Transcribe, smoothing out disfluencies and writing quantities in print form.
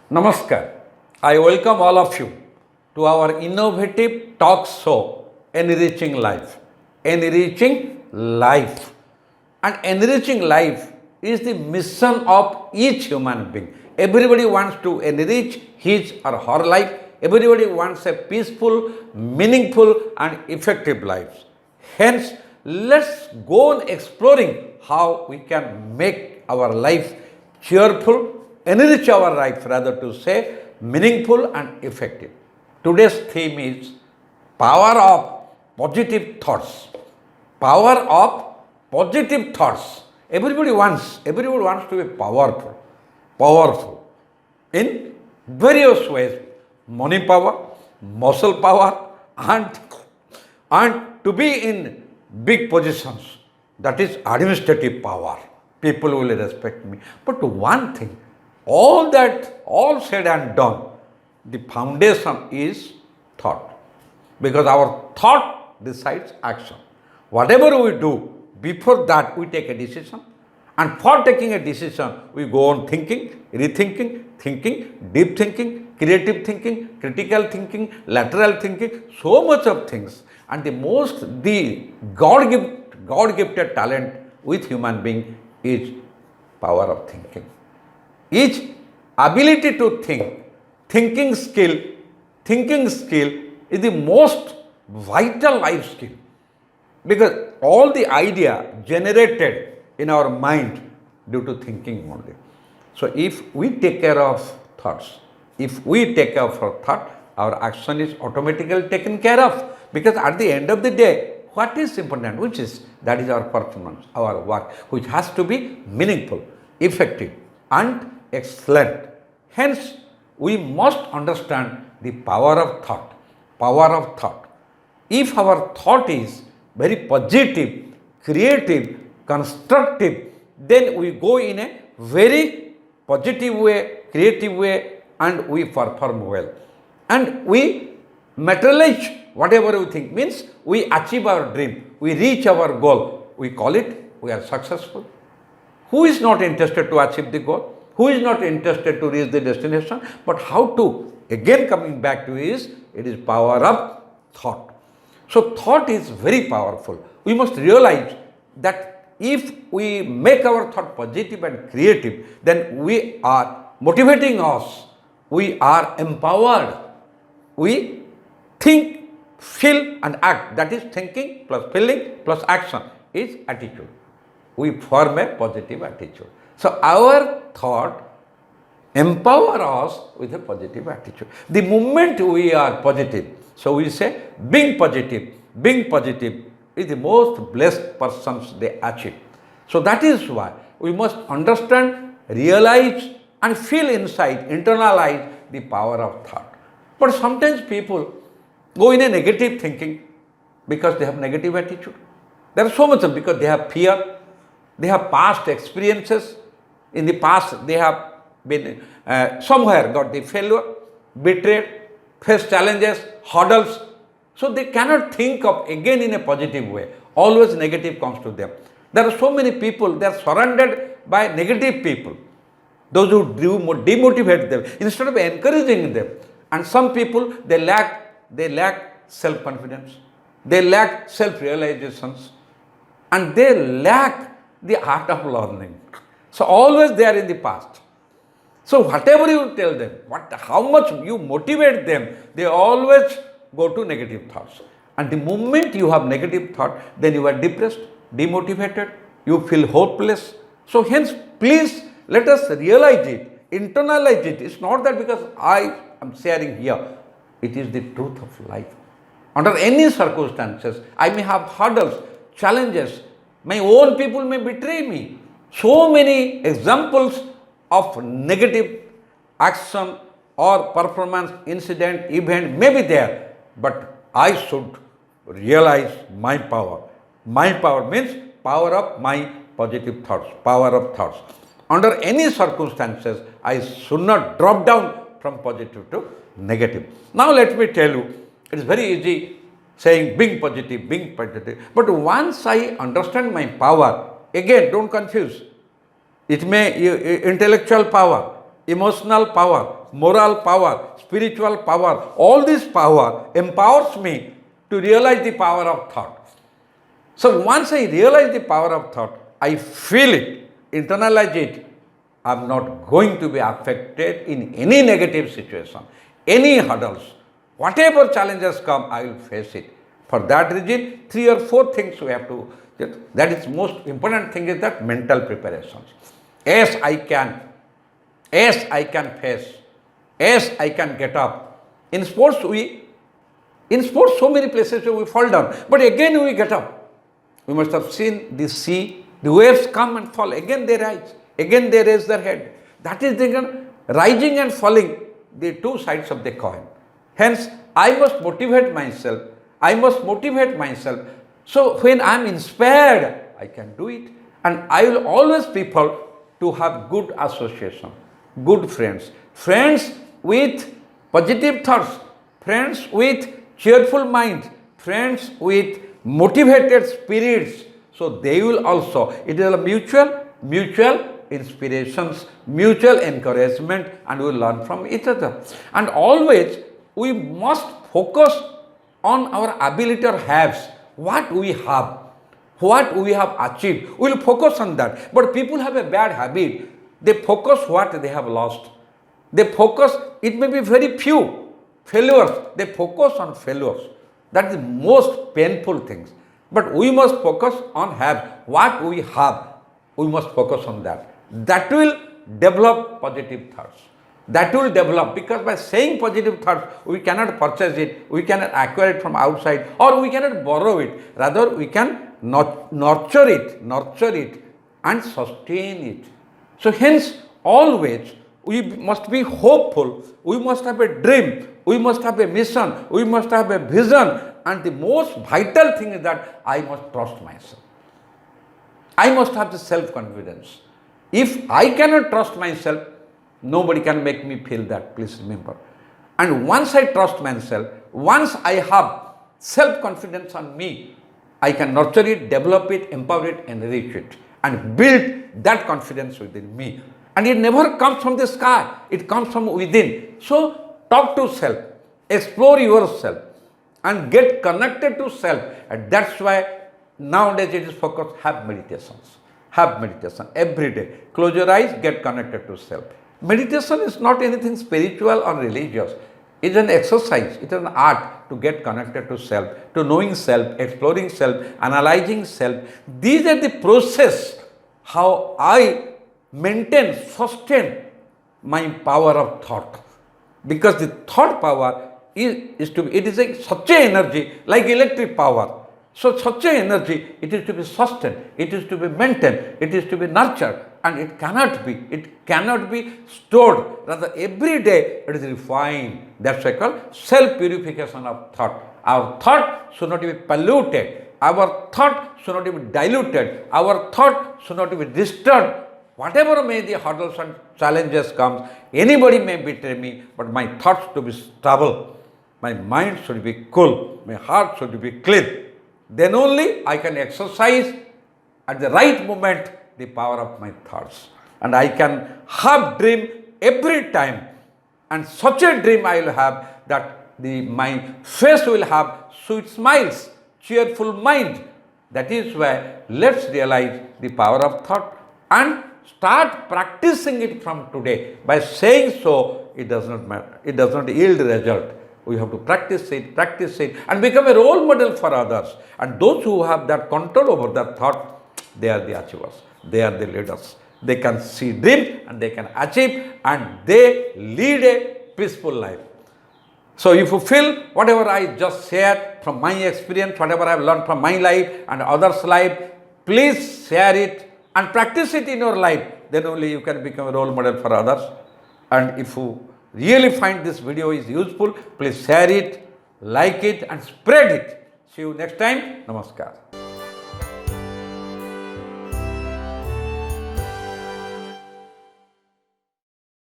Namaskar. I welcome all of you to our innovative talk show, Enriching Life. Enriching Life. And enriching life is the mission of each human being. Everybody wants to enrich his or her life. Everybody wants a peaceful, meaningful, and effective life. Hence, let's go on exploring how we can make our life cheerful, enrich our life, rather to say, meaningful and effective. Today's theme is power of positive thoughts. Power of positive thoughts. Everybody wants to be powerful in various ways. Money power, muscle power, and to be in big positions. That is administrative power. People will respect me. But one thing, all said and done, the foundation is thought. Because our thought decides action. Whatever we do, before that we take a decision. And for taking a decision, we go on thinking, rethinking, thinking, deep thinking, creative thinking, critical thinking, lateral thinking, so much of things. And the God-gifted talent with human being is power of thinking. Each ability to think, thinking skill is the most vital life skill. Because all the idea generated in our mind due to thinking only. So if we take care of thoughts, if we take care of our thought, our action is automatically taken care of. Because at the end of the day, what is important? That is our performance, our work, which has to be meaningful, effective, and excellent. Hence, we must understand the power of thought. Power of thought. If our thought is very positive, creative, constructive, then we go in a very positive way, creative way, and we perform well. And we materialize whatever we think. Means we achieve our dream, we reach our goal. We call it, we are successful. Who is not interested to achieve the goal? Who is not interested to reach the destination? But how to? Again coming back to it is power of thought. So thought is very powerful. We must realize that if we make our thought positive and creative, then we are motivating us. We are empowered. We think, feel and act. That is thinking plus feeling plus action is attitude. We form a positive attitude. So our thought empower us with a positive attitude. The moment we are positive, so we say being positive is the most blessed persons they achieve. So that is why we must understand, realize and feel inside, internalize the power of thought. But sometimes people go in a negative thinking because they have negative attitude. There are so much of because they have fear, they have past experiences. In the past they have been somewhere got the failure, betrayed, faced challenges, hurdles. So they cannot think of again in a positive way. Always negative comes to them. There are so many people, they are surrounded by negative people. Those who demotivate them instead of encouraging them. And some people, they lack self-confidence. They lack self-realizations. And they lack the art of learning. So always they are in the past. So whatever you tell them, how much you motivate them, they always go to negative thoughts. And the moment you have negative thought, then you are depressed, demotivated, you feel hopeless. So hence, please let us realize it, internalize it. It's not that because I am sharing here, it is the truth of life. Under any circumstances, I may have hurdles, challenges, my own people may betray me. So many examples of negative action or performance, incident, event may be there, but I should realize my power. My power means power of my positive thoughts, power of thoughts. Under any circumstances, I should not drop down from positive to negative. Now let me tell you, it is very easy saying being positive. But once I understand my power, again don't confuse. It may intellectual power, emotional power, moral power, spiritual power, all this power empowers me to realize the power of thought. So once I realize the power of thought, I feel it, internalize it, I'm not going to be affected in any negative situation, any hurdles. Whatever challenges come, I will face it. For that reason, 3 or 4 things we have to, that is most important thing is that mental preparations. Yes, I can. Yes, I can face. Yes, I can get up. In sports, so many places we fall down, but again we get up. We must have seen the sea, the waves come and fall, again they rise, again they raise their head. That is the rising and falling, the two sides of the coin. Hence, I must motivate myself. I must motivate myself. So when I am inspired, I can do it. And I will always prefer to have good association, good friends, friends with positive thoughts, friends with cheerful mind, friends with motivated spirits. So they will also, it is a mutual inspirations, mutual encouragement, and we will learn from each other. And always we must focus on our ability or haves, what we have achieved. We will focus on that. But people have a bad habit. They focus what they have lost. They focus, it may be very few failures. They focus on failures. That is the most painful things. But we must focus on what we have. We must focus on that. That will develop positive thoughts. That will develop, because by saying positive thoughts, we cannot purchase it, we cannot acquire it from outside, or we cannot borrow it. Rather, we can nurture it and sustain it. So hence, always we must be hopeful, we must have a dream, we must have a mission, we must have a vision, and the most vital thing is that I must trust myself. I must have the self-confidence. If I cannot trust myself, nobody can make me feel that, please remember. And once I trust myself, once I have self-confidence on me, I can nurture it, develop it, empower it, enrich it, and build that confidence within me. And it never comes from the sky, it comes from within. So talk to self, explore yourself, and get connected to self. And that's why nowadays it is focused, have meditations. Have meditation every day. Close your eyes, get connected to self. Meditation is not anything spiritual or religious. It is an exercise, it is an art to get connected to self, to knowing self, exploring self, analyzing self. These are the process how I maintain, sustain my power of thought. Because the thought power is to be, it is such an energy like electric power. So such an energy, it is to be sustained, it is to be maintained, it is to be nurtured, and it cannot be stored. Rather, every day it is refined. That's why called self-purification of thought. Our thought should not be polluted. Our thought should not be diluted. Our thought should not be disturbed. Whatever may the hurdles and challenges come, anybody may betray me, but my thoughts to be stable. My mind should be cool. My heart should be clean. Then only I can exercise at the right moment the power of my thoughts. And I can have dream every time. And such a dream I will have that my face will have sweet smiles, cheerful mind. That is why let's realize the power of thought and start practicing it from today. By saying so, it does not matter. It does not yield result. We have to practice it, and become a role model for others. And those who have that control over their thought, they are the achievers. They are the leaders. They can see dream and they can achieve, and they lead a peaceful life. So if you feel whatever I just shared from my experience, whatever I have learned from my life and others' life, please share it and practice it in your life. Then only you can become a role model for others. And if you really find this video is useful, please share it, like it, and spread it. See you next time. Namaskar.